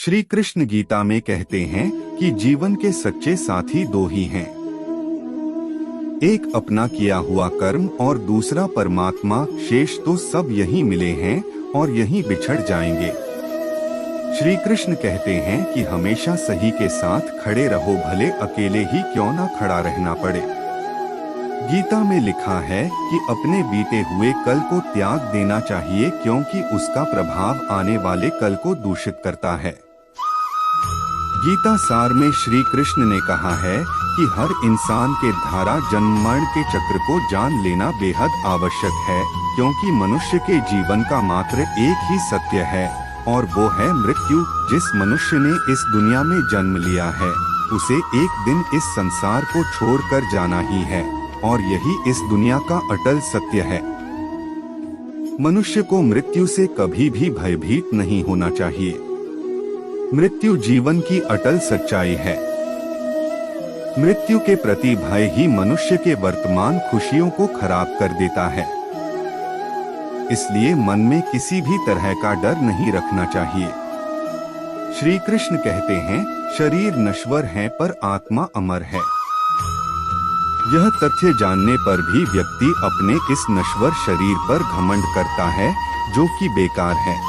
श्री कृष्ण गीता में कहते हैं कि जीवन के सच्चे साथी दो ही हैं, एक अपना किया हुआ कर्म और दूसरा परमात्मा। शेष तो सब यहीं मिले हैं और यहीं बिछड़ जाएंगे। श्री कृष्ण कहते हैं कि हमेशा सही के साथ खड़े रहो, भले अकेले ही क्यों ना खड़ा रहना पड़े। गीता में लिखा है कि अपने बीते हुए कल को त्याग देना चाहिए, क्योंकि उसका प्रभाव आने वाले कल को दूषित करता है। गीता सार में श्री कृष्ण ने कहा है कि हर इंसान के धारा जन्म मरण के चक्र को जान लेना बेहद आवश्यक है, क्योंकि मनुष्य के जीवन का मात्र एक ही सत्य है और वो है मृत्यु। जिस मनुष्य ने इस दुनिया में जन्म लिया है उसे एक दिन इस संसार को छोड़कर जाना ही है और यही इस दुनिया का अटल सत्य है। मनुष्य को मृत्यु से कभी भी भयभीत नहीं होना चाहिए। मृत्यु जीवन की अटल सच्चाई है। मृत्यु के प्रति भय ही मनुष्य के वर्तमान खुशियों को खराब कर देता है। इसलिए मन में किसी भी तरह का डर नहीं रखना चाहिए। श्री कृष्ण कहते हैं, शरीर नश्वर है पर आत्मा अमर है। यह तथ्य जानने पर भी व्यक्ति अपने इस नश्वर शरीर पर घमंड करता है, जो कि बेकार है।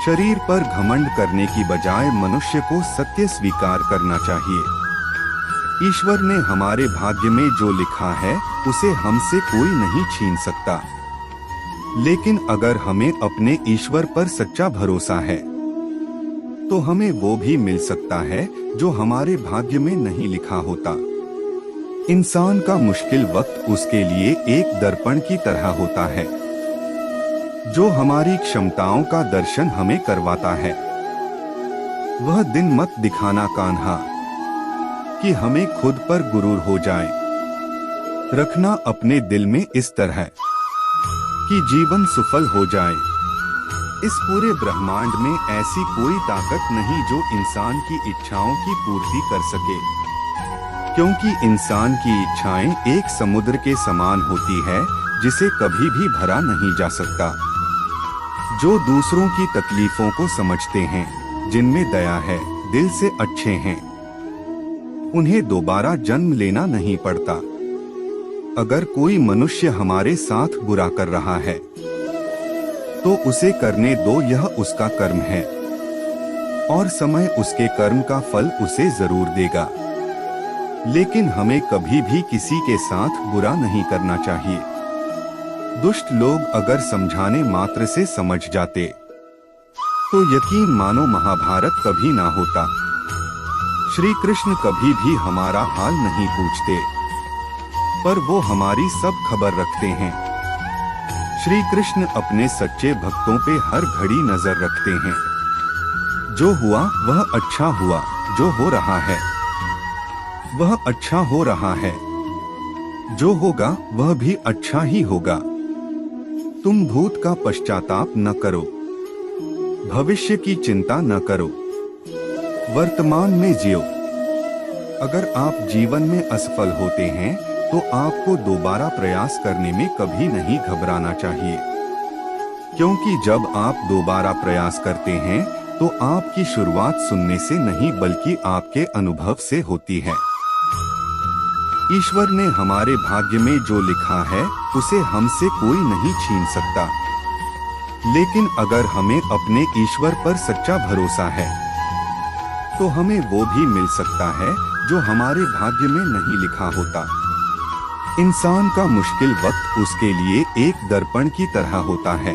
शरीर पर घमंड करने की बजाय मनुष्य को सत्य स्वीकार करना चाहिए। ईश्वर ने हमारे भाग्य में जो लिखा है उसे हमसे कोई नहीं छीन सकता। लेकिन अगर हमें अपने ईश्वर पर सच्चा भरोसा है तो हमें वो भी मिल सकता है जो हमारे भाग्य में नहीं लिखा होता। इंसान का मुश्किल वक्त उसके लिए एक दर्पण की तरह होता है, जो हमारी क्षमताओं का दर्शन हमें करवाता है। वह दिन मत दिखाना कान्हा कि हमें खुद पर गुरूर हो जाए। रखना अपने दिल में इस तरह कि जीवन सफल हो जाए। इस पूरे ब्रह्मांड में ऐसी कोई ताकत नहीं जो इंसान की इच्छाओं की पूर्ति कर सके, क्योंकि इंसान की इच्छाएं एक समुद्र के समान होती है जिसे कभी भी भरा नहीं जा सकता। जो दूसरों की तकलीफों को समझते हैं, जिनमें दया है, दिल से अच्छे हैं, उन्हें दोबारा जन्म लेना नहीं पड़ता। अगर कोई मनुष्य हमारे साथ बुरा कर रहा है तो उसे करने दो, यह उसका कर्म है और समय उसके कर्म का फल उसे जरूर देगा। लेकिन हमें कभी भी किसी के साथ बुरा नहीं करना चाहिए। दुष्ट लोग अगर समझाने मात्र से समझ जाते तो यकीन मानो महाभारत कभी ना होता। श्री कृष्ण कभी भी हमारा हाल नहीं पूछते, पर वो हमारी सब खबर रखते हैं। श्री कृष्ण अपने सच्चे भक्तों पे हर घड़ी नजर रखते हैं। जो हुआ वह अच्छा हुआ, जो हो रहा है वह अच्छा हो रहा है, जो होगा वह भी अच्छा ही होगा। तुम भूत का पश्चाताप न करो, भविष्य की चिंता न करो, वर्तमान में जियो। अगर आप जीवन में असफल होते हैं तो आपको दोबारा प्रयास करने में कभी नहीं घबराना चाहिए, क्योंकि जब आप दोबारा प्रयास करते हैं तो आपकी शुरुआत सुनने से नहीं बल्कि आपके अनुभव से होती है। ईश्वर ने हमारे भाग्य में जो लिखा है उसे हमसे कोई नहीं छीन सकता। लेकिन अगर हमें अपने ईश्वर पर सच्चा भरोसा है तो हमें वो भी मिल सकता है जो हमारे भाग्य में नहीं लिखा होता। इंसान का मुश्किल वक्त उसके लिए एक दर्पण की तरह होता है।